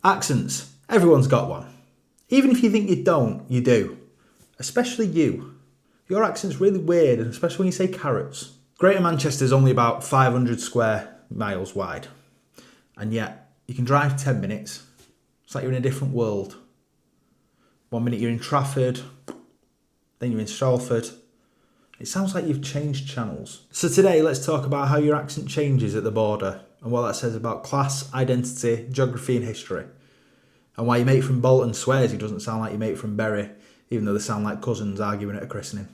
Accents. Everyone's got one. Even if you think you don't, you do. Especially you. Your accent's really weird, and especially when you say carrots. Greater Manchester's only about 500 square miles wide. And yet, you can drive 10 minutes. It's like you're in a different world. 1 minute you're in Trafford, then you're in Stockport. It sounds like you've changed channels. So today, let's talk about how your accent changes at the border and what that says about class, identity, geography and history. And why your mate from Bolton swears he doesn't sound like your mate from Bury, even though they sound like cousins arguing at a christening.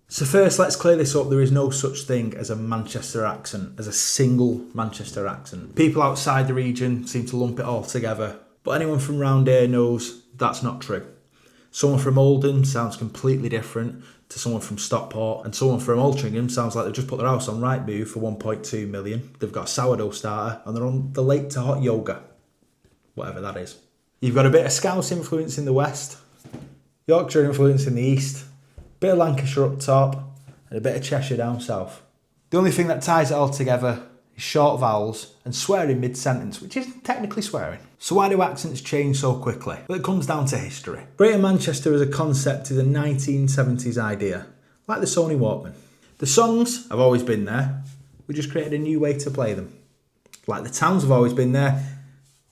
So first, let's clear this up. There is no such thing as a Manchester accent, as a single Manchester accent. People outside the region seem to lump it all together, but anyone from round here knows that's not true. Someone from Oldham sounds completely different to someone from Stockport, and someone from Altrincham sounds like they've just put their house on Rightmove for 1.2 million. They've got a sourdough starter and they're on the lake to hot yoga, whatever that is. You've got a bit of Scouse influence in the west, Yorkshire influence in the east, a bit of Lancashire up top, and a bit of Cheshire down south. The only thing that ties it all together is short vowels and swearing mid-sentence, which isn't technically swearing. So why do accents change so quickly? Well, it comes down to history. Greater Manchester as a concept is a 1970s idea, like the Sony Walkman. The songs have always been there, we just created a new way to play them. Like the towns have always been there,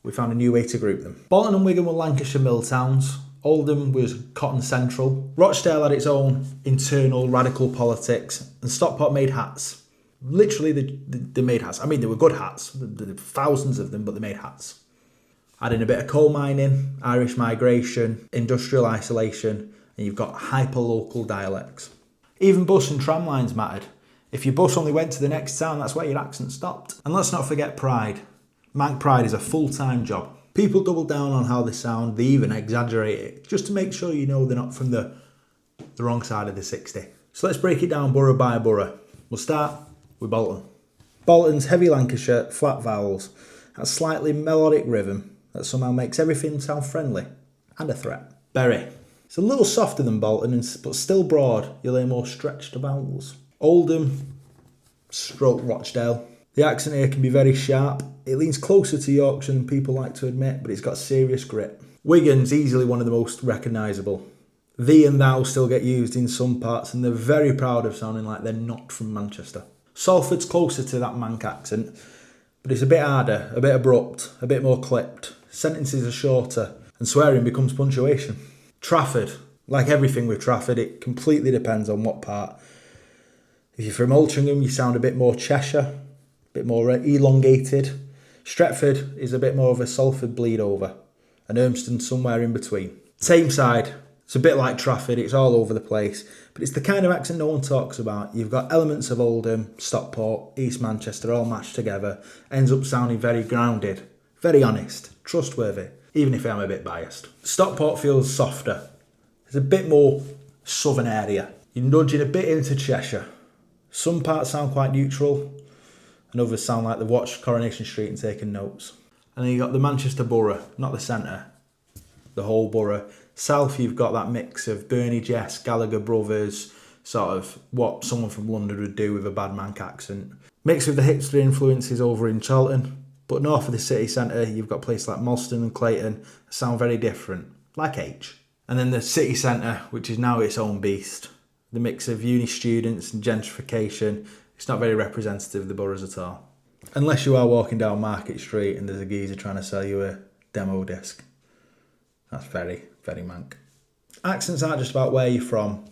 we found a new way to group them. Bolton and Wigan were Lancashire mill towns. Oldham was Cotton Central. Rochdale had its own internal radical politics, and Stockport made hats. Literally, they made hats. I mean, they were good hats. There were thousands of them, but they made hats. Adding a bit of coal mining, Irish migration, industrial isolation, and you've got hyper-local dialects. Even bus and tram lines mattered. If your bus only went to the next town, that's where your accent stopped. And let's not forget pride. Manc pride is a full-time job. People double down on how they sound, they even exaggerate it, just to make sure you know they're not from the wrong side of the 60. So let's break it down borough by borough. We'll start with Bolton. Bolton's heavy Lancashire, flat vowels, has slightly melodic rhythm that somehow makes everything sound friendly and a threat. Bury. It's a little softer than Bolton, but still broad. You'll hear more stretched vowels. Oldham, stroke Rochdale. The accent here can be very sharp. It leans closer to Yorkshire than people like to admit, but it's got serious grit. Wigan's easily one of the most recognisable. Thee and thou still get used in some parts, and they're very proud of sounding like they're not from Manchester. Salford's closer to that Manc accent, but it's a bit harder, a bit abrupt, a bit more clipped. Sentences are shorter, and swearing becomes punctuation. Trafford, like everything with Trafford, it completely depends on what part. If you're from Altrincham, you sound a bit more Cheshire, a bit more elongated. Stretford is a bit more of a Salford bleed over, and Urmston somewhere in between. Tameside, it's a bit like Trafford, it's all over the place, but it's the kind of accent no one talks about. You've got elements of Oldham, Stockport, East Manchester all mashed together, ends up sounding very grounded, very honest, trustworthy, even if I'm a bit biased. Stockport feels softer. It's a bit more southern area. You're nudging a bit into Cheshire. Some parts sound quite neutral, and others sound like they've watched Coronation Street and taken notes. And then you've got the Manchester borough, not the centre, the whole borough. South, you've got that mix of Bernie Jess, Gallagher brothers, sort of what someone from London would do with a bad Manc accent. Mixed with the hipster influences over in Charlton. But north of the city centre, you've got places like Moston and Clayton that sound very different, like H. And then the city centre, which is now its own beast. The mix of uni students and gentrification, it's not very representative of the boroughs at all. Unless you are walking down Market Street and there's a geezer trying to sell you a demo disc. That's very, very Manc. Accents aren't just about where you're from,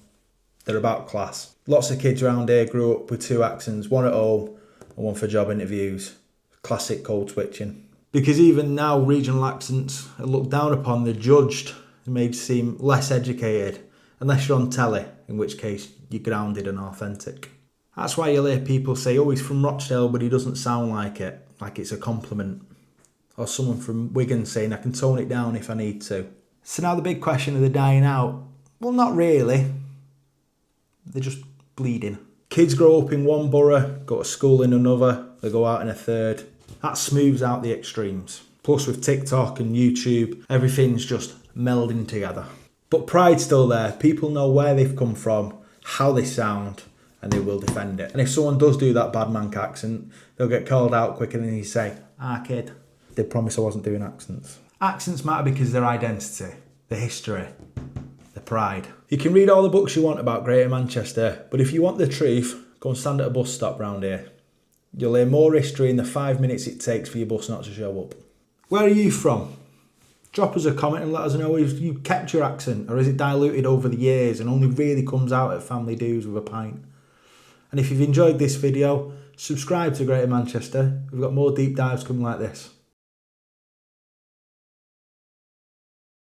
they're about class. Lots of kids around here grew up with two accents, one at home and one for job interviews. Classic code switching. Because even now regional accents are looked down upon, they're judged and made to seem less educated, unless you're on telly, in which case you're grounded and authentic. That's why you'll hear people say, oh, he's from Rochdale, but he doesn't sound like it, like it's a compliment. Or someone from Wigan saying, I can tone it down if I need to. So now the big question, are they dying out? Well, not really. They're just bleeding. Kids grow up in one borough, go to school in another, they go out in a third. That smooths out the extremes. Plus with TikTok and YouTube, everything's just melding together. But pride's still there. People know where they've come from, how they sound, and they will defend it. And if someone does do that bad Manc accent, they'll get called out quicker than you say, kid. They promise I wasn't doing accents. Accents matter because their identity, their history, their pride. You can read all the books you want about Greater Manchester, but if you want the truth, go and stand at a bus stop round here. You'll hear more history in the 5 minutes it takes for your bus not to show up. Where are you from? Drop us a comment and let us know if you kept your accent or is it diluted over the years and only really comes out at family dues with a pint. And if you've enjoyed this video, subscribe to Greater Manchester. We've got more deep dives coming like this.